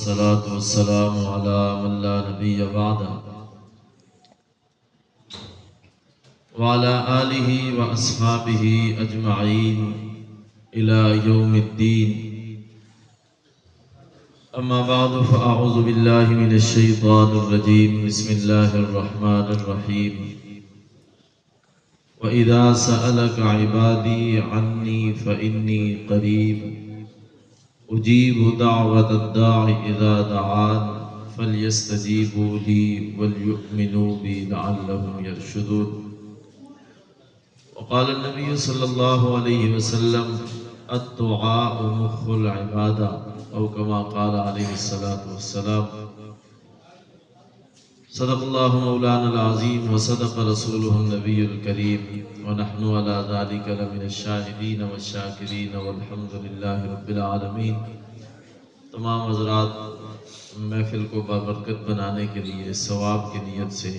والصلاة والسلام على من لا نبي بعده وعلى آله وأصحابه أجمعين إلى يوم الدين. أما بعد فأعوذ بالله من الشيطان الرجيم. بسم الله الرحمن الرحيم. وَإِذَا سَأَلَكَ عِبَادِي عَنِّي فَإِنِّي قَرِيبٌ أُجِيبُ دَعْوَةَ الدَّاعِ إِذَا دَعَانِ فَلْيَسْتَجِيبُوا لِي وَلْيُؤْمِنُوا بِي لَعَلَّهُمْ يَرْشُدُونَ. وقال النبي صلى الله عليه وسلم الدعاء مخ العبادة أو كما قال عليه الصلاة والسلام. صدق الله مولانا العظيم وصدق رسوله النبي الكريم ونحن على ذلك لمن الشاهدين والشاكرين والحمد لله رب العالمين. تمام حضرات محفل کو بابرکت بنانے کے لیے ثواب کی نیت سے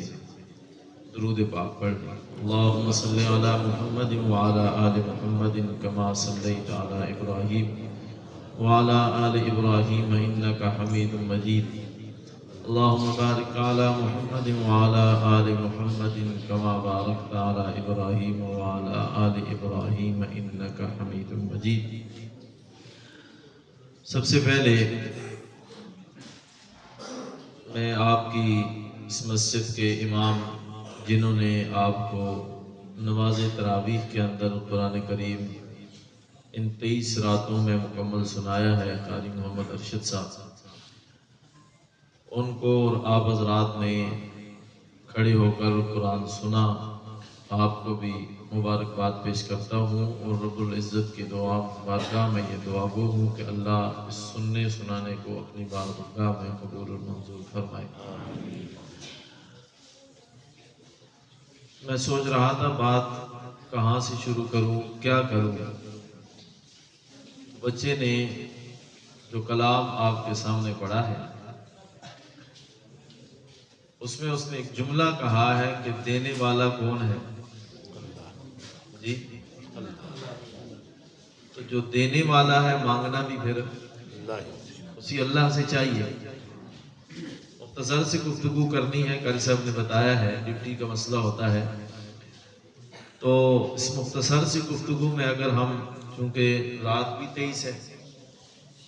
درود پاک پڑھ لیں. اللہم صلی علی محمد وعلی آل محمد کما صلیت علی ابراہیم وعلی آل ابراہیم انکا حمید مجید. اللهم بارك على محمد وعلى آل محمد كما باركت على إبراهيم وعلى آل إبراهيم إنك حميد مجيد. سب سے پہلے میں آپ کی اس مسجد کے امام جنہوں نے آپ کو نماز تراویح کے اندر قرآن کریم ان 23 راتوں میں مکمل سنایا ہے، قاری محمد ارشد صاحب، ان کو اور آپ حضرات نے کھڑے ہو کر قرآن سنا، آپ کو بھی مبارکباد پیش کرتا ہوں اور رب العزت کی دعا بارگاہ میں یہ دعا گو ہوں کہ اللہ اس سننے سنانے کو اپنی بارگاہ میں قبول اور منظور فرمائے. میں سوچ رہا تھا بات کہاں سے شروع کروں، کیا کروں. بچے نے جو کلام آپ کے سامنے پڑھا ہے اس میں اس نے ایک جملہ کہا ہے کہ دینے والا کون ہے؟ جی، تو جو دینے والا ہے مانگنا بھی پھر اسی اللہ سے چاہیے. مختصر سے گفتگو کرنی ہے، قاری صاحب نے بتایا ہے ڈیوٹی کا مسئلہ ہوتا ہے، تو اس مختصر سی گفتگو میں اگر ہم، چونکہ رات بھی 23 ہے،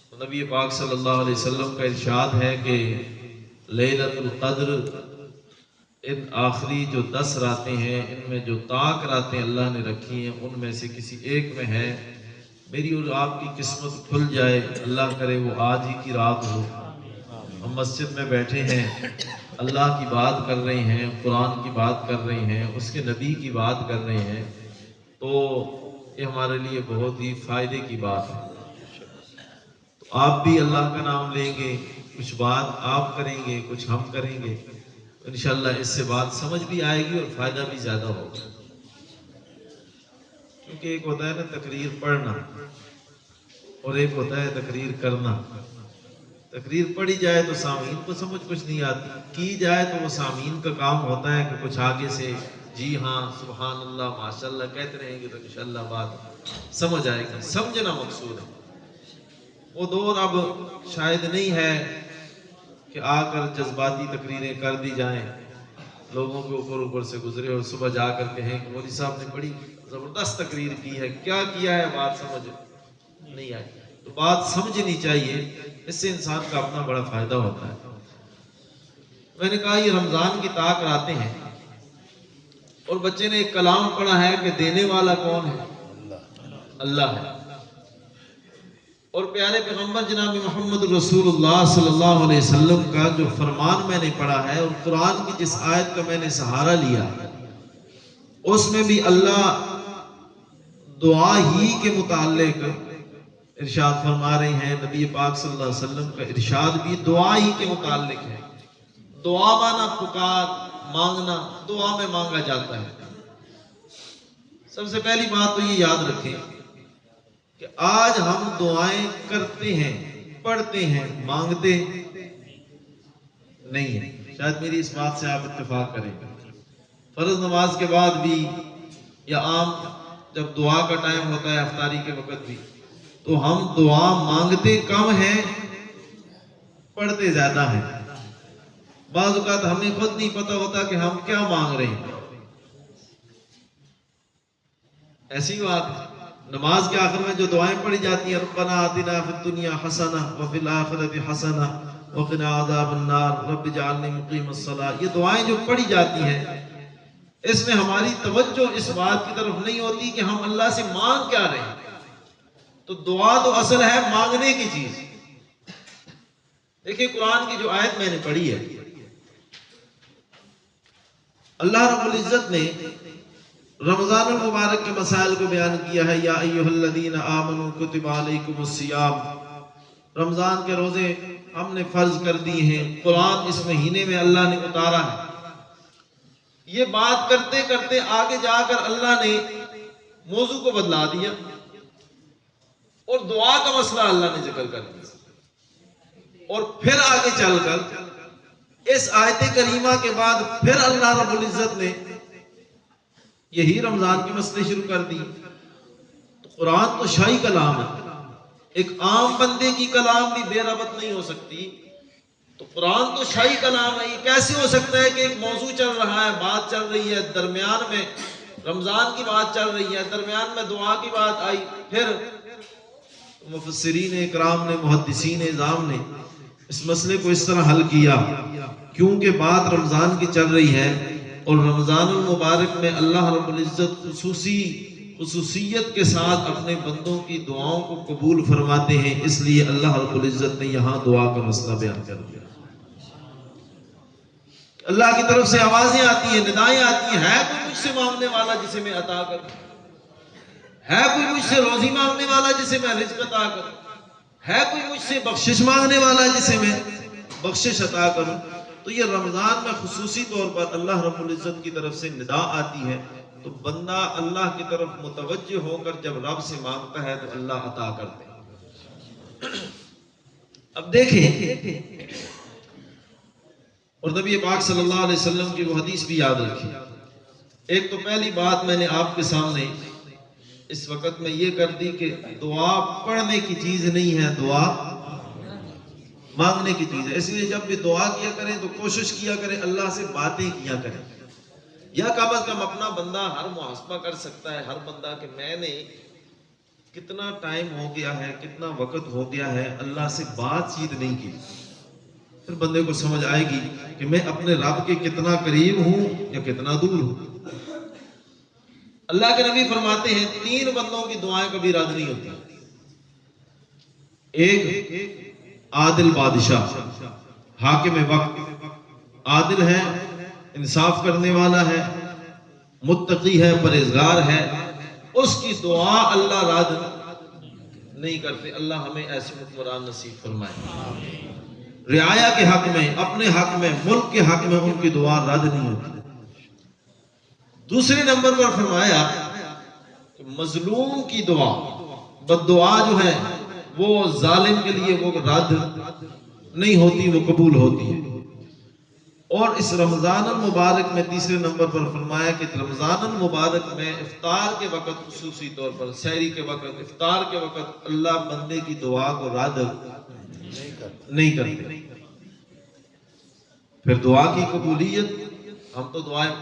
تو نبی پاک صلی اللہ علیہ وسلم کا ارشاد ہے کہ لیلۃ القدر ان آخری جو 10 راتیں ہیں ان میں جو طاق راتیں اللہ نے رکھی ہیں ان میں سے کسی ایک میں ہے. میری اور آپ کی قسمت کھل جائے، اللہ کرے وہ آج ہی کی رات ہو. ہم مسجد میں بیٹھے ہیں، اللہ کی بات کر رہے ہیں، قرآن کی بات کر رہے ہیں، اس کے نبی کی بات کر رہے ہیں، تو یہ ہمارے لیے بہت ہی فائدے کی بات ہے. تو آپ بھی اللہ کا نام لیں گے، کچھ بات آپ کریں گے، کچھ ہم کریں گے، انشاءاللہ اس سے بات سمجھ بھی آئے گی اور فائدہ بھی زیادہ ہوگا. کیونکہ ایک ہوتا ہے نا تقریر پڑھنا اور ایک ہوتا ہے تقریر کرنا. تقریر پڑھی جائے تو سامعین کو سمجھ کچھ نہیں آتی، کی جائے تو وہ سامعین کا کام ہوتا ہے کہ کچھ آگے سے جی ہاں سبحان اللہ ماشاءاللہ کہتے رہیں گے تو انشاءاللہ بات سمجھ آئے گی. سمجھنا مقصود ہے. وہ دور اب شاید نہیں ہے کہ آ کر جذباتی تقریریں کر دی جائیں، لوگوں کے اوپر سے گزرے اور صبح جا کر کہیں کہ مولوی صاحب نے بڑی زبردست تقریر کی ہے، کیا کیا ہے بات سمجھ نہیں آئی. تو بات سمجھنی چاہیے، اس سے انسان کا اپنا بڑا فائدہ ہوتا ہے. میں نے کہا یہ رمضان کی طاق راتیں ہیں اور بچے نے ایک کلام پڑھا ہے کہ دینے والا کون ہے؟ اللہ ہے. اور پیارے پیغمبر جناب محمد رسول اللہ صلی اللہ علیہ وسلم کا جو فرمان میں نے پڑھا ہے اور قرآن کی جس آیت کا میں نے سہارا لیا اس میں بھی اللہ دعا ہی کے متعلق ارشاد فرما رہے ہیں. نبی پاک صلی اللہ علیہ وسلم کا ارشاد بھی دعا ہی کے متعلق ہے. دعا مانا پکار، مانگنا، دعا میں مانگا جاتا ہے. سب سے پہلی بات تو یہ یاد رکھیں کہ آج ہم دعائیں کرتے ہیں، پڑھتے ہیں، مانگتے نہیں ہیں. شاید میری اس بات سے آپ اتفاق کریں گے. فرض نماز کے بعد بھی یا عام جب دعا کا ٹائم ہوتا ہے افطاری کے وقت بھی، تو ہم دعا مانگتے کم ہیں پڑھتے زیادہ ہیں، بعض اوقات ہمیں خود نہیں پتہ ہوتا کہ ہم کیا مانگ رہے ہیں. ایسی بات ہے. نماز کے آخر میں جو دعائیں پڑھی جاتی ہیں، ربنا آتنا فی الدنیا حسنہ وفی الآخرۃ حسنہ وقنا عذاب النار رب اجعلنی مقیم الصلاۃ، یہ دعائیں جو پڑھی جاتی ہیں اس میں ہماری توجہ اس بات کی طرف نہیں ہوتی کہ ہم اللہ سے مانگ کیا رہے ہیں. تو دعا تو اصل ہے مانگنے کی چیز. دیکھیں قرآن کی جو آیت میں نے پڑھی ہے، اللہ رب العزت نے رمضان المبارک کے مسائل کو بیان کیا ہے. یا ایھا الذین آمنوا کتب علیکم الصیام، رمضان کے روزے ہم نے فرض کر دی ہیں. قرآن اس مہینے میں اللہ نے اتارا ہے. یہ بات کرتے کرتے آگے جا کر اللہ نے موضوع کو بدلا دیا اور دعا کا مسئلہ اللہ نے ذکر کر دیا. اور پھر آگے چل کر اس آیت کریمہ کے بعد پھر اللہ رب العزت نے یہی رمضان کے مسئلے شروع کر دی. تو قرآن تو شاہی کلام ہے، ایک عام بندے کی کلام بھی بے ربط نہیں ہو سکتی. تو قرآن تو شاہی کلام ہے. یہ کیسے ہو سکتا ہے کہ ایک موضوع چل رہا ہے، بات چل رہی ہے، درمیان میں رمضان کی بات چل رہی ہے، درمیان میں دعا کی بات آئی، پھر مفسرین اکرام نے، محدثین اعظام نے اس مسئلے کو اس طرح حل کیا. کیونکہ بات رمضان کی چل رہی ہے اور رمضان المبارک میں اللہ رب العزت خصوصیت کے ساتھ اپنے بندوں کی دعاؤں کو قبول فرماتے ہیں، اس لیے اللہ رب العزت نے یہاں دعا کا مسئلہ بیان کر دیا. اللہ کی طرف سے آوازیں آتی ہیں، ندائیں آتی ہیں، ہے کوئی مجھ سے مانگنے والا جسے میں عطا کروں، ہے کوئی مجھ سے روزی مانگنے والا جسے میں رزق عطا کروں، ہے کوئی مجھ سے بخشش مانگنے والا جسے میں بخشش عطا کروں. تو یہ رمضان میں خصوصی طور پر اللہ رب العزت کی طرف سے ندا آتی ہے. تو بندہ اللہ کی طرف متوجہ ہو کر جب رب سے مانگتا ہے تو اللہ عطا کرتے ہیں. اب دیکھیں، اور نبی پاک صلی اللہ علیہ وسلم کی وہ حدیث بھی یاد رکھیں. ایک تو پہلی بات میں نے آپ کے سامنے اس وقت میں یہ کر دی کہ دعا پڑھنے کی چیز نہیں ہے، دعا مانگنے کی چیز ہے. اس لیے جب بھی دعا کیا کریں تو کوشش کیا کریں اللہ سے باتیں کیا کریں، یا کم از کم اپنا بندہ ہر محاسبہ کر سکتا ہے، ہر بندہ کہ میں نے کتنا ٹائم ہو گیا ہے، کتنا وقت ہو گیا ہے اللہ سے بات چیت نہیں کی. پھر بندے کو سمجھ آئے گی کہ میں اپنے رب کے کتنا قریب ہوں یا کتنا دور ہوں. اللہ کے نبی فرماتے ہیں 3 بندوں کی دعائیں کبھی رد نہیں ہوتی. ایک عادل بادشاہ، حاکم وقت، عادل ہے، انصاف کرنے والا ہے، متقی ہے، پرہیزگار ہے، اس کی دعا اللہ رد نہیں کرتے. اللہ ہمیں ایسے حکمران نصیب فرمائے. رعایا کے حق میں، اپنے حق میں، ملک کے حق میں ان کی دعا رد نہیں ہوتی. دوسرے نمبر پر فرمایا کہ مظلوم کی دعا، بد دعا جو ہے وہ ظالم کے لیے وہ رد نہیں ہوتی، وہ قبول ہوتی ہے. اور اس رمضان المبارک میں تیسرے نمبر پر فرمایا کہ رمضان المبارک میں افطار کے وقت، خصوصی طور پر سحری کے وقت، افطار کے وقت اللہ بندے کی دعا کو رد نہیں کرتے. پھر دعا کی قبولیت، ہم تو دعائیں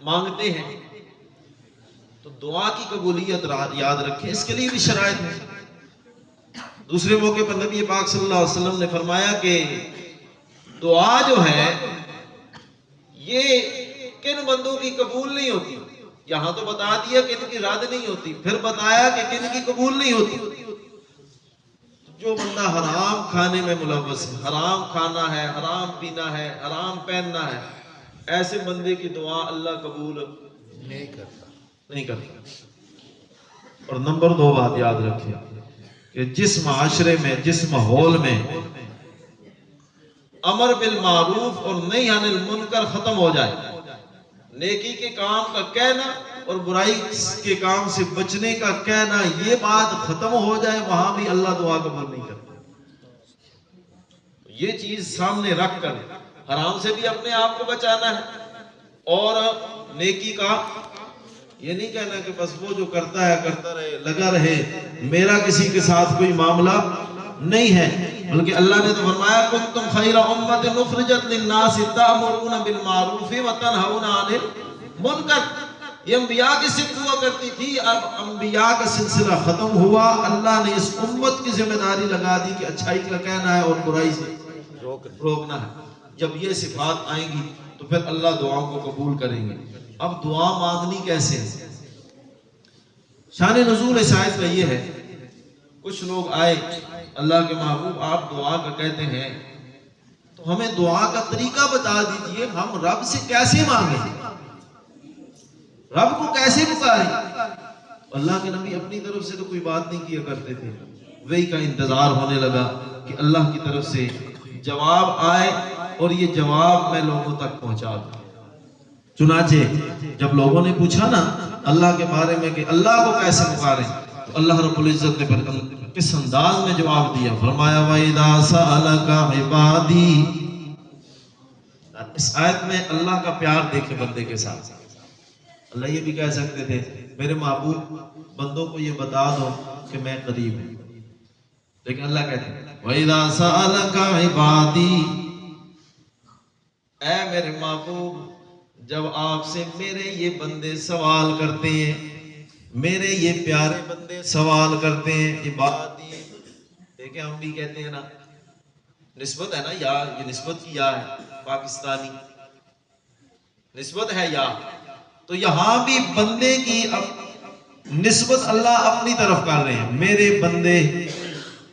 مانگتے ہیں، تو دعا کی قبولیت یاد رکھیں، اس کے لیے بھی شرائط ہے. دوسرے موقع پر نبی پاک صلی اللہ علیہ وسلم نے فرمایا کہ دعا جو ہے یہ کن بندوں کی قبول نہیں ہوتی. یہاں تو بتا دیا کہ ان کی رد نہیں ہوتی، پھر بتایا کہ کن کی قبول نہیں ہوتی. جو بندہ حرام کھانے میں ملوث ہے، حرام کھانا ہے، حرام پینا ہے، حرام پہننا ہے، ایسے بندے کی دعا اللہ قبول نہیں کرتا. اور نمبر 2 بات یاد رکھیں کہ جس معاشرے میں، جس ماحول میں امر بالمعروف اور نہی عن المنکر ختم ہو جائے، نیکی کے کام کا کہنا اور برائی کے کام سے بچنے کا کہنا، یہ بات ختم ہو جائے، وہاں بھی اللہ دعا قبول نہیں کرتا. یہ چیز سامنے رکھ کر حرام سے بھی اپنے آپ کو بچانا ہے اور نیکی کا یہ نہیں کہنا کہ بس وہ جو کرتا ہے کرتا رہے، لگا رہے، میرا کسی کے ساتھ کوئی معاملہ نہیں ہے، بلکہ اللہ نے تو فرمایا کنتم خیر امت اخرجت للناس تأمرون بالمعروف وتنہون عن المنکر۔ یہ انبیاء کی صفت ہوا کرتی تھی، اب انبیاء کا سلسلہ ختم ہوا، اللہ نے اس امت کی ذمہ داری لگا دی کہ اچھائی کا کہنا ہے اور برائی سے روکنا ہے۔ جب یہ صفات آئیں گی تو پھر اللہ دعاؤں کو قبول کریں گے۔ اب دعا مانگنی کیسے ہے؟ شان نزول اس آیت کا یہ ہے، کچھ لوگ آئے اللہ کے محبوب آپ دعا کا کہتے ہیں تو ہمیں دعا کا طریقہ بتا دیجئے، ہم رب سے کیسے مانگیں، رب کو کیسے پکاریں؟ اللہ کے نبی اپنی طرف سے تو کوئی بات نہیں کیا کرتے تھے، وہی کا انتظار ہونے لگا کہ اللہ کی طرف سے جواب آئے اور یہ جواب میں لوگوں تک پہنچا دوں۔ چنانچہ جب لوگوں نے پوچھا نا اللہ کے بارے میں کہ اللہ کو کیسے پکاریں، تو اللہ رب العزت نے پھر کس انداز میں جواب دیا، فرمایا وَإِذَا سَأَلَكَ عِبَادِي۔ اس آیت میں اللہ کا پیار دیکھے بندے کے ساتھ۔ اللہ یہ بھی کہہ سکتے تھے میرے محبوب بندوں کو یہ بتا دو کہ میں قریب ہوں، لیکن اللہ کہتے ہیں وَإِذَا سَأَلَكَ عِبَادِي، اے میرے محبوب جب آپ سے میرے یہ بندے سوال کرتے ہیں، میرے یہ پیارے بندے سوال کرتے ہیں، عبادی دیکھیں ہم بھی کہتے ہیں نا، نسبت ہے نا یا، یہ نسبت کی یا ہے، پاکستانی نسبت ہے یا، تو یہاں بھی بندے کی اب نسبت اللہ اپنی طرف کر رہے ہیں، میرے بندے،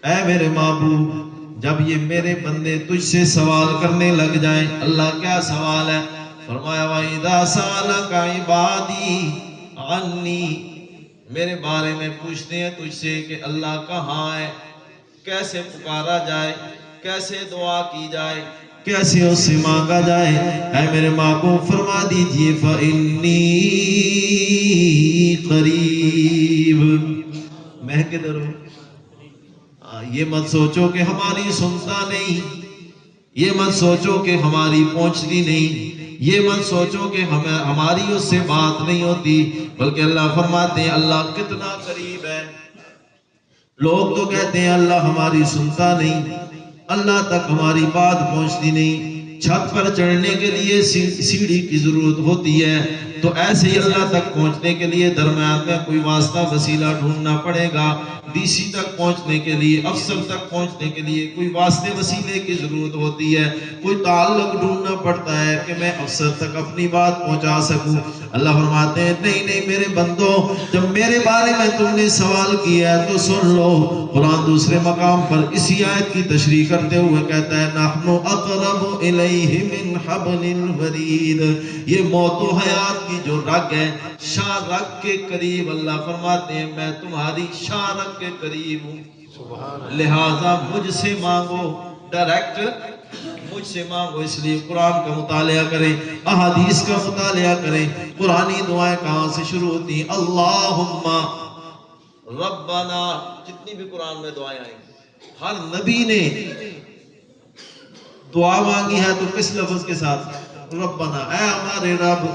اے میرے محبوب جب یہ میرے بندے تجھ سے سوال کرنے لگ جائیں، اللہ کیا سوال ہے؟ فرمایا وَإِذَا سَأَلَكَ عِبَادِي عَنِّي، میرے بارے میں پوچھتے ہیں تجھ سے کہ اللہ کہاں ہے، کیسے پکارا جائے، کیسے دعا کی جائے، کیسے اس سے مانگا جائے، اے میرے محبوب فرما دیجئے فَإِنِّي قریب، میں کدھر ہوں؟ یہ مت سوچو کہ ہماری سنتا نہیں، یہ مت سوچو کہ ہماری پہنچتی نہیں، یہ مت سوچو کہ ہماری اس سے بات نہیں ہوتی، بلکہ اللہ فرماتے ہیں اللہ کتنا قریب ہے۔ لوگ تو کہتے ہیں اللہ ہماری سنتا نہیں، اللہ تک ہماری بات پہنچتی نہیں، چھت پر چڑھنے کے لیے سیڑھی کی ضرورت ہوتی ہے، تو ایسے ہی اللہ تک پہنچنے کے لیے درمیان میں کوئی واسطہ وسیلہ ڈھونڈنا پڑے گا، ڈی سی تک پہنچنے کے لیے، افسر تک پہنچنے کے لیے کوئی واسطے وسیلے کی ضرورت ہوتی ہے، کوئی تعلق ڈھونڈنا پڑتا ہے کہ میں افسر تک اپنی بات پہنچا سکوں۔ اللہ فرماتے ہیں نہیں نہیں میرے بندو، جب میرے بارے میں تم نے سوال کیا ہے تو سن لو۔ قرآن دوسرے مقام پر اسی آیت کی تشریح کرتے ہوئے کہتا ہے نحن اقرب الیہ من حبل الورید، یہ موت و حیات کی جو رگ ہے، شاہ رگ کے قریب، اللہ فرماتے ہیں میں تمہاری شاہ رگ کے قریب ہوں، لہٰذا مجھ سے مانگو، ڈائریکٹ مجھ سے مانگو۔ اس لیے قرآن کا مطالعہ کریں، احادیث کا مطالعہ کریں، قرآنی دعائیں کہاں سے شروع ہوتی ہیں؟ اللہم ربنا، جتنی بھی قرآن میں دعائیں آئیں گی، ہر نبی نے دعا مانگی ہے تو کس لفظ کے ساتھ؟ ربنا، اے ہمارے رب،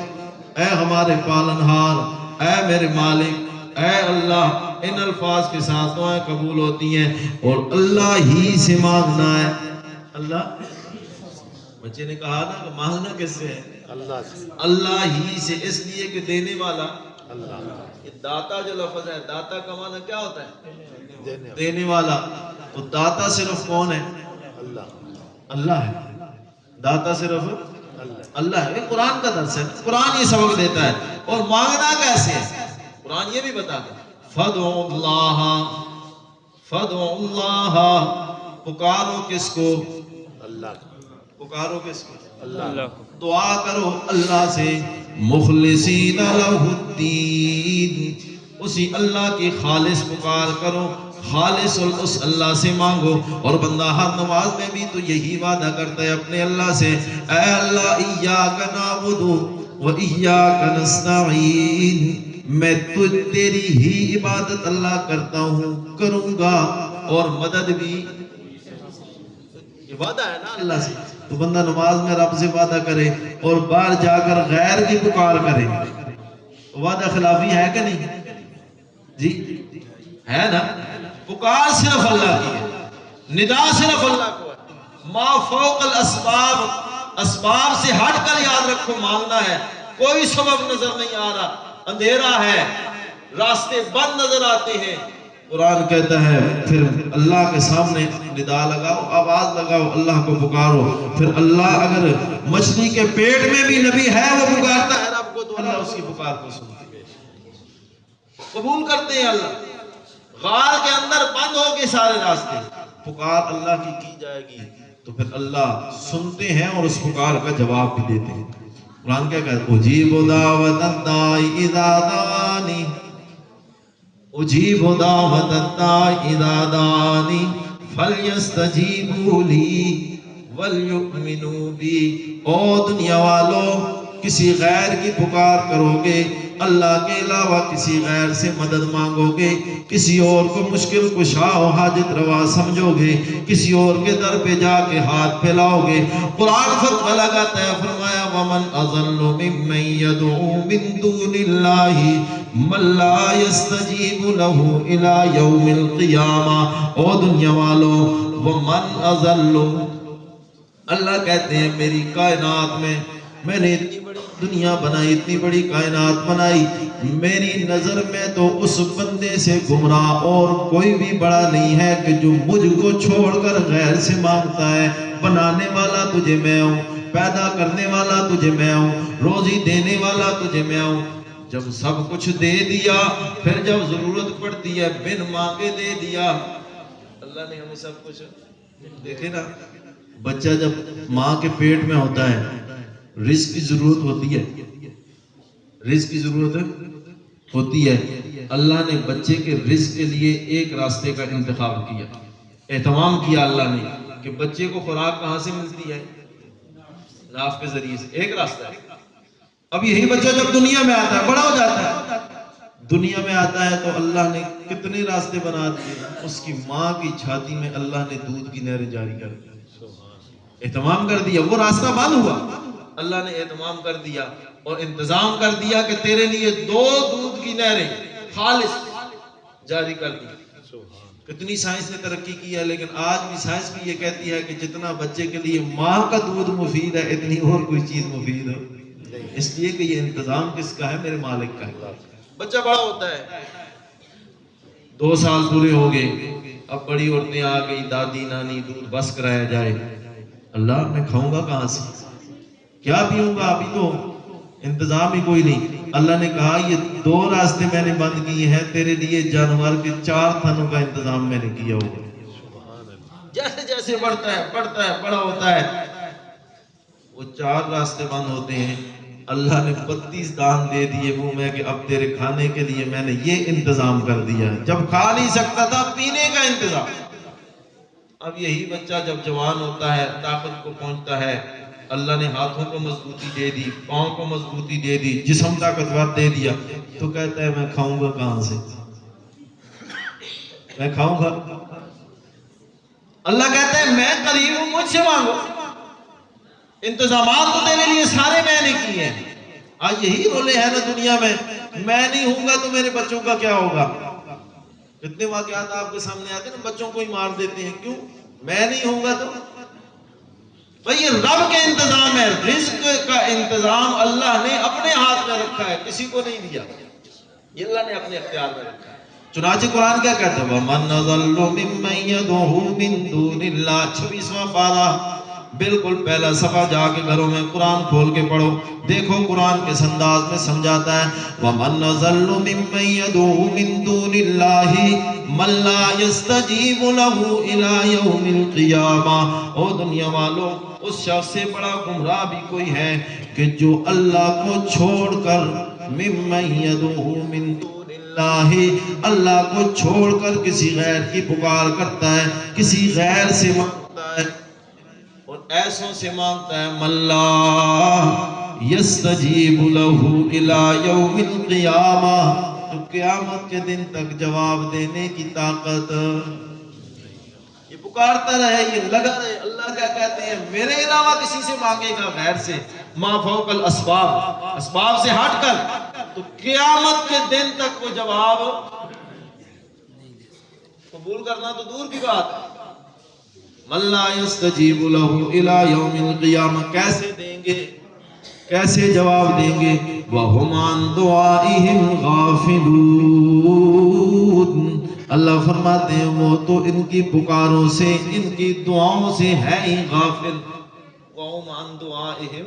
اے ہمارے پالنہار، اے میرے مالک، اے اللہ، ان الفاظ کے ساتھ دعائیں قبول ہوتی ہیں اور اللہ ہی سے مانگنا ہے۔ اللہ، بچے نے کہا نا کہ مانگنا کس سے ہے؟ اللہ سے، اللہ ہی سے، اس لیے کہ دینے والا اللہ۔ یہ داتا جو لفظ ہے، داتا کا معنی کیا ہوتا ہے؟ دینے والا۔ تو داتا صرف کون ہے؟ اللہ ہے، داتا صرف اللہ ہے۔ یہ قرآن کا درس ہے، قرآن یہ سبق دیتا ہے۔ اور مانگنا کیسے ہے قرآن یہ بھی بتاتا ہے، فَادْعُوا اللَّهَ، فَادْعُوا اللَّهَ، پکارو کس کو؟ اللہ، پکارو کس کو؟ اللہ، دعا کرو اللہ سے، مخلصین لہ الدین، اسی اللہ کی خالص پکار کرو، خالص اس اللہ سے مانگو۔ اور بندہ ہر نماز میں بھی تو یہی وعدہ کرتا ہے اپنے اللہ سے، اے اللہ ایاک نعبد و ایاک نستعین، میں تیری ہی عبادت اللہ کرتا ہوں، کروں گا، اور مدد بھی، یہ وعدہ ہے نا اللہ سے۔ تو بندہ نماز میں رب سے وعدہ کرے اور باہر جا کر غیر کی پکار کرے، وعدہ خلافی ہے کہ نہیں؟ جی ہے نا؟ پکار صرف اللہ کی ہے، ندا صرف اللہ کو ہے. ما فوق الاسباب, اسباب سے ہٹ کر یاد رکھو مانگنا ہے. کوئی سبب نظر نہیں آ رہا, اندھیرا ہے, راستے بند نظر آتے ہیں, قرآن کہتا ہے پھر اللہ کے سامنے ندا لگاؤ, آواز لگاؤ, اللہ کو پکارو. پھر اللہ اگر مچھلی کے پیٹ میں بھی نبی ہے وہ پکارتا ہے رب کو, تو اللہ اس کی پکار کو سنتے ہیں, قبول کرتے ہیں. اللہ غار کے اندر بند ہو کے سارے راستے, پکار اللہ کی جائے گی تو پھر اللہ سنتے ہیں اور اس پکار کا جواب بھی دیتے ہیں. قرآن کیا کہتا ہے, اجیب دعوت الداعی اذا دعانی, اجیب دعوت الداعی اذا دعانی فلیستجیبوا لی ولیؤمنوا بی. او دنیا والو, کسی غیر کی پکار کرو گے, اللہ کے علاوہ کسی غیر سے مدد مانگو گے, کسی اور کو مشکل کشا و حاجت روا سمجھو گے, کسی اور کے در پہ جا کے ہاتھ پھیلاؤ گے. قرآن فتوہ لگاتا ہے, فرمایا وَمَنْ أَضَلُّ مِمَّنْ يَدْعُو مِن دُونِ اللَّهِ مَن لَّا يَسْتَجِيبُ لَهُ إِلَىٰ يَوْمِ الْقِيَامَةِ. او دنیا والو, وَمَنْ أَضَلُّ, اللہ کہتے ہیں میری کائنات میں نے اتنی بڑی دنیا بنائی, اتنی بڑی کائنات بنائی, میری نظر میں تو اس بندے سے گمراہ اور کوئی بھی بڑا نہیں ہے کہ جو مجھ کو چھوڑ کر غیر سے مانگتا ہے. بنانے والا تجھے میں ہوں, پیدا کرنے والا تجھے میں ہوں, روزی دینے والا تجھے میں ہوں. جب سب کچھ دے دیا, پھر جب ضرورت پڑتی ہے بن مانگے دے دیا. اللہ نے ہمیں سب کچھ دیکھے نا, بچہ جب ماں کے پیٹ میں ہوتا ہے رزق کی ضرورت ہوتی ہے, رزق کی ضرورت ہوتی ہے. اللہ نے بچے کے رزق کے لیے ایک راستے کا انتخاب کیا, اہتمام کیا اللہ نے کہ بچے کو خوراک کہاں سے ملتی ہے, ناف کے ذریعے سے. ایک راستہ ہے. اب یہی بچہ جب دنیا میں آتا ہے, بڑا ہو جاتا ہے, دنیا میں آتا ہے تو اللہ نے کتنے راستے بنا دیے. اس کی ماں کی چھاتی میں اللہ نے دودھ کی نہریں جاری کر دی, اہتمام کر دیا. وہ راستہ بند ہوا, اللہ نے اہتمام کر دیا اور انتظام کر دیا کہ تیرے لیے 2 دودھ کی نہریں خالص جاری کر دی. کتنی سائنس نے ترقی کی ہے, لیکن آج بھی سائنس بھی یہ کہتی ہے کہ جتنا بچے کے لیے ماں کا دودھ مفید ہے اتنی اور کوئی چیز مفید ہے, اس لیے کہ یہ انتظام کس کا ہے, میرے مالک کا ہے. بچہ بڑا ہوتا ہے, 2 سال پورے ہو گئے, اب بڑی عورتیں آ گئی, دادی نانی دودھ بس کرایا جائے. اللہ میں کھاؤں گا کہاں سے, کیا پیوں گا, ابھی تو انتظام ہی کوئی نہیں. اللہ نے کہا یہ 2 راستے میں نے بند کیے ہیں, تیرے لیے جانور کے 4 تھنوں کا انتظام میں نے کیا ہوگا. جیسے جیسے بڑھتا ہے بڑا ہوتا ہے, وہ 4 راستے بند ہوتے ہیں. اللہ نے 32 دان دے دیے منہ میں کہ اب تیرے کھانے کے لیے میں نے یہ انتظام کر دیا. جب کھا نہیں سکتا تھا, پینے کا انتظام. اب یہی بچہ جب جوان ہوتا ہے, طاقت کو پہنچتا ہے, اللہ نے ہاتھوں کو مضبوطی دے دی, پاؤں کو مضبوطی دے دی, جسم طاقتور دے دیا, تو کہتا ہے میں کھاؤں گا کہاں سے, میں کھاؤں گا. اللہ کہتا ہے میں قریب ہوں, مجھ سے مانگو, انتظامات تو تیرے لیے سارے میں نے کیے ہیں. آج یہی رولے ہیں نا دنیا میں نہیں ہوں گا تو میرے بچوں کا کیا ہوگا. کتنے واقعات آپ کے سامنے آتے ہیں نا, بچوں کو ہی مار دیتے ہیں, کیوں, میں نہیں ہوں گا تو. بھئی یہ رب کے انتظام ہے, رزق کا انتظام اللہ نے اپنے ہاتھ میں رکھا ہے, کسی کو نہیں دیا, یہ اللہ نے اپنے اختیار میں رکھا ہے. چنانچہ قرآن کیا کہتا ہے, وَمَنْ أَضَلُّ مِمَّنْ يَدْعُو مِن دُونِ اللَّهِ. 26واں پارہ, بالکل پہلا صفحہ جا کے گھروں میں قرآن کھول کے پڑھو, دیکھو قرآن کس انداز میں سمجھاتا ہے. وَمَنْ أَضَلُّ مِمَّنْ يَدْعُو مِن دُونِ اللَّهِ مَن لَّا يَسْتَجِيبُ لَهُ إِلَىٰ يَوْمِ الْقِيَامَةِ. او دنیا والو, اس شخص سے بڑا گمراہ بھی کوئی ہے کہ جو اللہ کو چھوڑ کر مِمَّن يَدْعُو مِن دُونِ اللَّهِ, اللہ کو چھوڑ کر کسی غیر کی پکار کرتا ہے, کسی غیر سے مانگتا ہے اور ایسوں سے مانگتا ہے, مَن لَّا يَسْتَجِيبُ لَهُ إِلَىٰ يَوْمِ الْقِيَامَةِ, تو قیامت کے دن تک جواب دینے کی طاقت. یہ پکارتا رہے, یہ لگا رہے. اللہ کیا کہتے ہیں, میرے علاوہ کسی سے مانگے گا غیر سے, ما فوق الاسباب, اسباب سے ہٹ کر, تو قیامت کے دن تک وہ جواب قبول کرنا تو دور کی بات ہے. من لا يستجیب له الى یوم القیامہ، کیسے دیں گے، کیسے جواب دیں گے؟ وَهُمْ عَنْ دُعَائِهِمْ غَافِلُونَ، اللہ فرماتے ہیں وہ تو ان کی پکاروں سے، ان کی دعاؤں سے ہے ہی غافل۔ وَهُمْ عَنْ دُعَائِهِمْ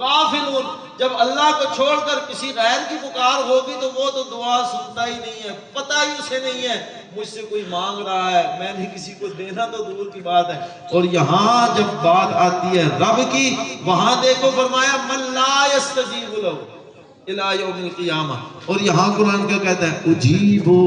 غافلون، جب اللہ کو چھوڑ کر کسی غیر کی پکار ہوگی تو وہ تو دعا سنتا ہی نہیں ہے، پتہ ہی اسے نہیں ہے مجھ سے کوئی مانگ رہا ہے، میں نے کسی کو دینا تو دور کی بات ہے۔ اور یہاں جب بات آتی ہے رب کی، وہاں دیکھو فرمایا من لا یستجیب له الی یوم القیامہ، اور یہاں قرآن کیا کہتا ہے؟ اجیبو،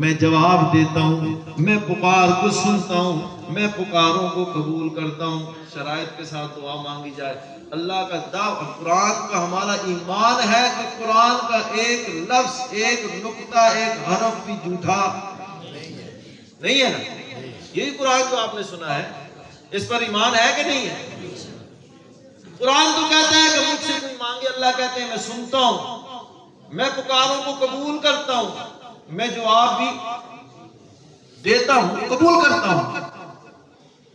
میں جواب دیتا ہوں، میں پکار کو سنتا ہوں، میں پکاروں کو قبول کرتا ہوں۔ شرائط کے ساتھ دعا مانگی جائے۔ اللہ کا دعویٰ، قرآن کا ہمارا ایمان ہے کہ قرآن کا ایک لفظ، ایک نقطہ، ایک حرف بھی جھوٹا نہیں ہے نا؟ یہی قرآن جو آپ نے سنا ہے، اس پر ایمان ہے کہ نہیں ہے؟ قرآن تو کہتا ہے کہ مجھ سے کوئی مانگے، اللہ کہتے ہیں میں سنتا ہوں، میں پکاروں کو قبول کرتا ہوں، میں جواب بھی دیتا ہوں، قبول کرتا ہوں۔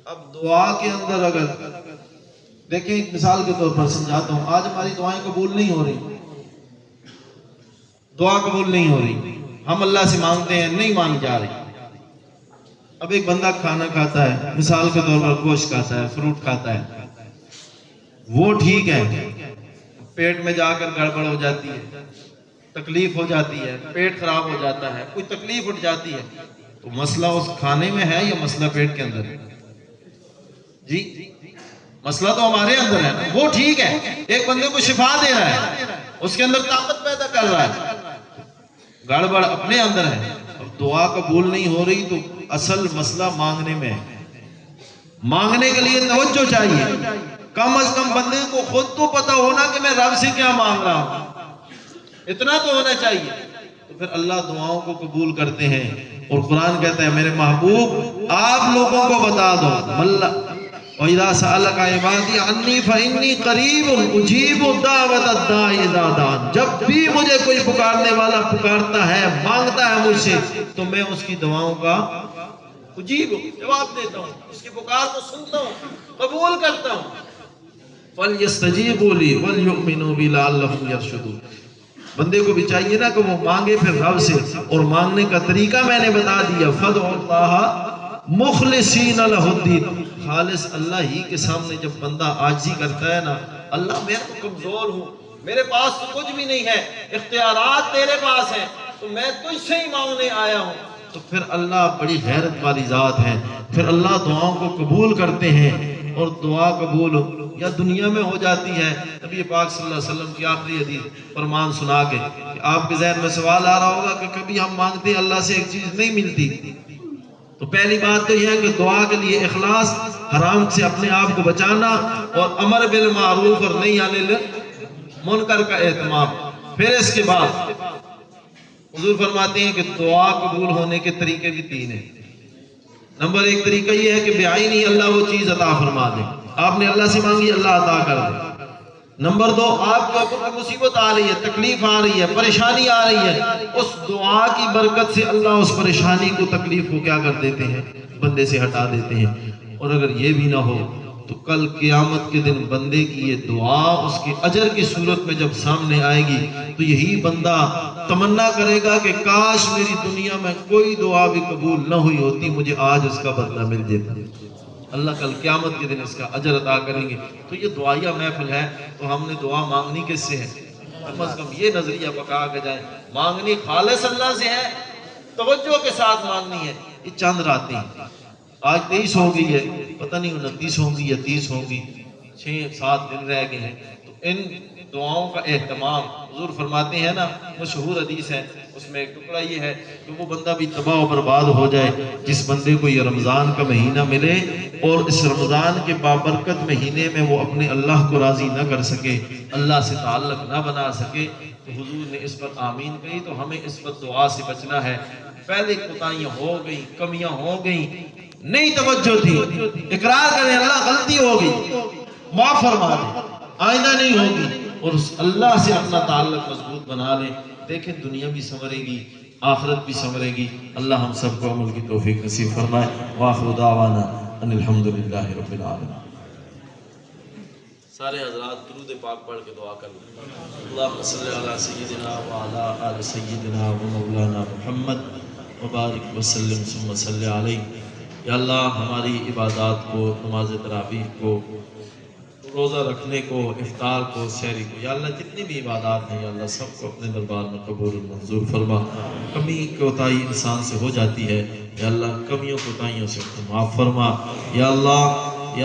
اب دعا کے اندر اگر دیکھیں، ایک مثال کے طور پر سمجھاتا ہوں، آج ہماری دعائیں قبول نہیں ہو رہی، دعا قبول نہیں ہو رہی، ہم اللہ سے مانگتے ہیں نہیں مانی جا رہی۔ اب ایک بندہ کھانا کھاتا ہے، مثال کے طور پر گوشت کھاتا ہے، فروٹ کھاتا ہے، وہ ٹھیک ہے، پیٹ میں جا کر گڑبڑ ہو جاتی ہے، تکلیف ہو جاتی ہے، پیٹ خراب ہو جاتا ہے، کوئی تکلیف اٹھ جاتی ہے، تو مسئلہ اس کھانے میں ہے یا مسئلہ پیٹ کے اندر ہے؟ جی مسئلہ تو ہمارے اندر ہے نا۔ وہ ٹھیک ہے، ایک بندے کو شفا دے رہا ہے، اس کے اندر طاقت پیدا کر رہا ہے، گڑبڑ اپنے اندر ہے۔ اب دعا قبول نہیں ہو رہی تو اصل مسئلہ مانگنے میں ہے۔ مانگنے کے لیے توجہ چاہیے، کم از کم بندے کو خود تو پتا ہونا کہ میں رب سے کیا مانگ رہا ہوں، اتنا تو ہونا چاہیے، تو پھر اللہ دعاؤں کو قبول کرتے ہیں۔ اور قرآن کہتا ہے میرے محبوب آپ لوگوں کو بتا دو، وَإِذَا سَأَلَكَ عِبَادِي عَنِّي فَإِنِّي قَرِيبٌ أُجِيبُ دَعْوَةَ الدَّاعِ إِذَا دَعَانِ، جب بھی مجھے کوئی پکارنے والا پکارتا ہے، مانگتا ہے مجھ سے، تو میں اس کی دعاؤں کا جواب دیتا ہوں، اس کی پکار کو سنتا ہوں، قبول کرتا ہوں۔ فَلْيَسْتَجِيبُوا لِي وَلْيُؤْمِنُوا بِي لَعَلَّهُمْ يَرْشُدُونَ، بندے کو بھی چاہیے نا کہ وہ مانگے پھر رب سے، اور مانگنے کا طریقہ میں نے بتا دیا، فَادْعُوا اللَّهَ مُخْلِصِينَ لَهُ الدِّينَ، خالص اللہ ہی کے سامنے جب بندہ عاجزی کرتا ہے نا، اللہ میں تو کمزور ہوں، میرے پاس تو کچھ بھی نہیں ہے، اختیارات تیرے پاس ہیں، تو میں تجھ سے ہی مانگنے آیا ہوں، تو پھر اللہ بڑی غیرت والی ذات ہے، پھر اللہ دعاؤں کو قبول کرتے ہیں۔ اور دعا قبول یا دنیا میں ہو جاتی ہے، نبی پاک صلی اللہ علیہ وسلم کی آخری حدیث فرمان سنا کے کہ آپ کے ذہن میں سوال آ رہا ہوگا کہ کبھی ہم مانگتے ہیں اللہ سے ایک چیز نہیں ملتی، تو پہلی بات تو یہ ہے کہ دعا کے لیے اخلاص، حرام سے اپنے آپ کو بچانا، اور امر بالمعروف اور نہیں عن المنکر کا اہتمام۔ پھر اس کے بعد حضور فرماتے ہیں کہ دعا قبول ہونے کے طریقے بھی تین ہیں۔ نمبر ایک طریقہ یہ ہے کہ بعینی اللہ وہ چیز عطا فرما دے، آپ نے اللہ سے مانگی اللہ عطا کر دے۔ نمبر دو، آپ کو کوئی مصیبت آ رہی ہے، تکلیف آ رہی ہے، پریشانی آ رہی ہے، اس دعا کی برکت سے اللہ اس پریشانی کو، تکلیف کو کیا کر دیتے ہیں؟ بندے سے ہٹا دیتے ہیں۔ اور اگر یہ بھی نہ ہو تو کل قیامت کے دن بندے کی یہ دعا اس کے اجر کی صورت میں جب سامنے آئے گی تو یہی بندہ تمنا کرے گا کہ کاش میری دنیا میں کوئی دعا بھی قبول نہ ہوئی ہوتی، مجھے آج اس کا بدلہ مل جاتا۔ اللہ کل قیامت کے دن اس کا اجر عطا کریں گے۔ تو یہ دعائیہ محفل ہے، تو ہم نے دعا مانگنی کس سے ہے؟ کم از کم یہ نظریہ پکا کے جائیں، مانگنی خالص اللہ سے ہے، توجہ کے ساتھ مانگنی ہے۔ یہ چند راتیں آج 23 ہو گئی ہے، پتہ نہیں 29 ہوں گی یا 30 ہوں گی، 6-7 دن رہ گئے ہیں، تو ان دعاؤں کا اہتمام، حضور فرماتے ہیں نا، مشہور حدیث ہے، اس میں ایک ٹکڑا یہ ہے کہ وہ بندہ بھی تباہ و برباد ہو جائے جس بندے کو یہ رمضان کا مہینہ ملے اور اس رمضان کے بابرکت مہینے میں وہ اپنے اللہ کو راضی نہ کر سکے، اللہ سے تعلق نہ بنا سکے، تو حضور نے اس پر آمین کہی۔ تو ہمیں اس پر دعا سے بچنا ہے۔ پہلے کوتاہیاں ہو گئی، کمیاں ہو گئیں، نہیں توجہ تھی، اقرار کریں اللہ غلطی ہوگی، معاف فرما دیں، آئندہ نہیں ہوگی، اور اس اللہ سے اپنا تعلق مضبوط بنا لیں۔ دیکھیں دنیا بھی سنورے گی، آخرت بھی سنورے گی۔ اللہ ہم سب کو عمل کی توفیق نصیب فرمائے۔ وآخر دعوانا ان الحمدللہ رب العالمین۔ سارے حضرات درود پاک پڑھ کے دعا کر لیں۔ اللہم صلی علی سیدنا وعلی آل سیدنا و مولانا محمد وبارک وسلم ثم صلی علیہ۔ یا اللہ ہماری عبادات کو، نماز تراویح کو، روزہ رکھنے کو، افطار کو، سحری کو، یا اللہ جتنی بھی عبادات ہیں یا اللہ سب کو اپنے دربار میں قبول و منظور فرما۔ کمی کوتاہی انسان سے ہو جاتی ہے، یا اللہ کمیوں کوتاہیوں سے معاف فرما۔ یا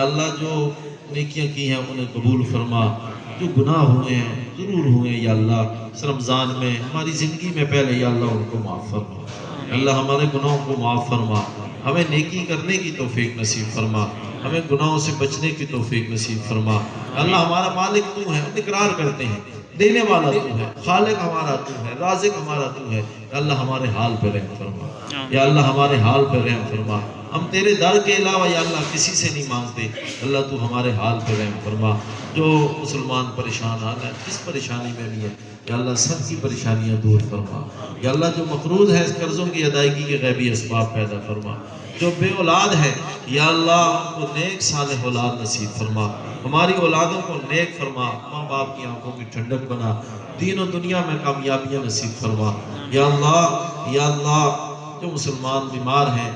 اللہ جو نیکیاں کی ہیں انہیں قبول فرما، جو گناہ ہوئے ہیں ضرور ہوئے ہیں یا اللہ اس رمضان میں ہماری زندگی میں پہلے یا اللہ ان کو معاف فرما۔ یا اللہ ہمارے گناہوں کو معاف فرما، ہمیں نیکی کرنے کی توفیق نصیب فرما، ہمیں گناہوں سے بچنے کی توفیق نصیب فرما۔ اللہ ہمارا مالک تو ہے، ہم اقرار کرتے ہیں، دینے والا تو ہے، خالق ہمارا تو ہے، رازق ہمارا تو ہے۔ یا اللہ ہمارے حال پہ رحم فرما، یا اللہ ہمارے حال پہ رحم فرما۔ ہم تیرے در کے علاوہ یا اللہ کسی سے نہیں مانگتے، اللہ تو ہمارے حال پہ رحم فرما۔ جو مسلمان پریشان حال ہے، جس پریشانی میں بھی ہے یا اللہ سب کی پریشانیاں دور فرما۔ یا اللہ جو مقروض ہے اس قرضوں کی ادائیگی کے غیبی اسباب پیدا فرما۔ جو بے اولاد ہے یا اللہ ان کو نیک صالح اولاد نصیب فرما، ہماری اولادوں کو نیک فرما، ماں باپ کی آنکھوں کی ٹھنڈک بنا، دین و دنیا میں کامیابیاں نصیب فرما۔ یا اللہ جو مسلمان بیمار ہیں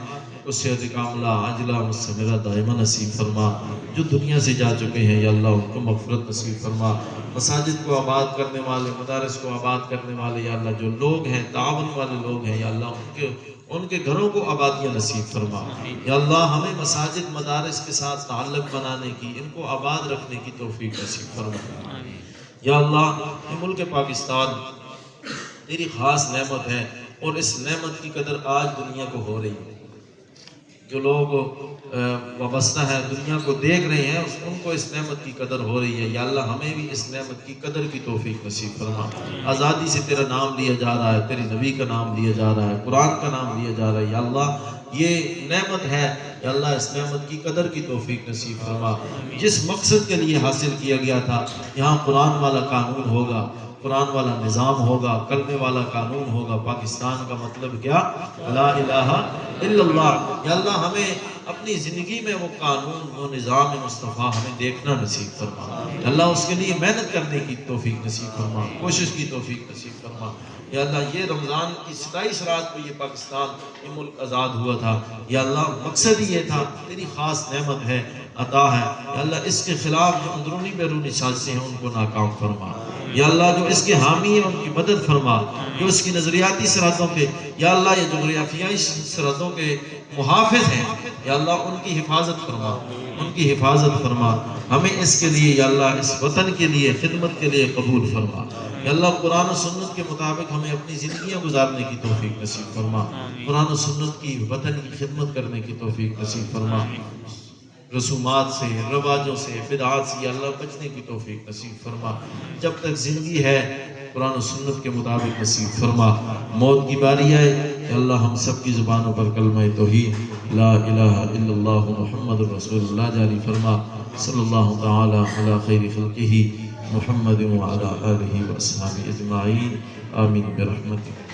اس صحت کاملہ عاجلہ مستمرہ دائمہ نصیب فرما۔ جو دنیا سے جا چکے ہیں یا اللہ ان کو مغفرت نصیب فرما۔ مساجد کو آباد کرنے والے، مدارس کو آباد کرنے والے یا اللہ جو لوگ ہیں، تعاون والے لوگ ہیں یا اللہ ان کے گھروں کو آبادیاں نصیب فرما۔ یا اللہ ہمیں مساجد مدارس کے ساتھ تعلق بنانے کی، ان کو آباد رکھنے کی توفیق نصیب فرما۔ یا اللہ یہ ملک پاکستان تیری خاص نعمت ہے اور اس نعمت کی قدر آج دنیا کو ہو رہی ہے۔ جو لوگ وابستہ ہیں، دنیا کو دیکھ رہے ہیں، ان کو اس نعمت کی قدر ہو رہی ہے۔ یا اللہ ہمیں بھی اس نعمت کی قدر کی توفیق نصیب فرما۔ آزادی سے تیرا نام لیا جا رہا ہے، تیری نبی کا نام لیا جا رہا ہے، قرآن کا نام لیا جا رہا ہے۔ یا اللہ یہ نعمت ہے، یا اللہ اس نعمت کی قدر کی توفیق نصیب فرما۔ جس مقصد کے لیے حاصل کیا گیا تھا، یہاں قرآن والا قانون ہوگا، قرآن والا نظام ہوگا، کلمے والا قانون ہوگا۔ پاکستان کا مطلب کیا؟ لا الہ الا اللہ۔ یا اللہ ہمیں اپنی زندگی میں وہ قانون، وہ نظام مصطفیٰ ہمیں دیکھنا نصیب فرما۔ اللہ اس کے لیے محنت کرنے کی توفیق نصیب فرما، کوشش کی توفیق نصیب فرما۔ یا اللہ یہ رمضان کی 27 رات کو یہ پاکستان، یہ ملک آزاد ہوا تھا۔ یا اللہ مقصد ہی یہ تھا، تیری خاص نعمت ہے، عطا ہے۔ یا اللہ اس کے خلاف جو اندرونی بیرونی سازشیں ہیں ان کو ناکام فرما۔ یا اللہ جو اس کے حامی ہیں ان کی مدد فرما، جو اس کی نظریاتی سرحدوں پہ یا اللہ یہ جغرافیائی سرحدوں کے محافظ ہیں یا اللہ ان کی حفاظت فرما، ان کی حفاظت فرما۔ ہمیں اس کے لیے یا اللہ اس وطن کے لیے خدمت کے لیے قبول فرما۔ یا اللہ قرآن و سنت کے مطابق ہمیں اپنی زندگیاں گزارنے کی توفیق نصیب فرما۔ قرآن و سنت کی وطن کی خدمت کرنے کی توفیق نصیب فرما۔ رسومات سے، رواجوں سے، بدعات سے یا اللہ بچنے کی توفیق نصیب فرما۔ جب تک زندگی ہے قرآن و سنت کے مطابق نصیب فرما۔ موت کی باری آئے یا اللہ ہم سب کی زبانوں پر کلمہ توحید لا الہ الا اللہ محمد رسول اللہ جاری فرما۔ صلی اللہ تعالی علی خیر خلقہ محمد وعلی آلہ واصحابہ اجمعین، آمین برحمتک۔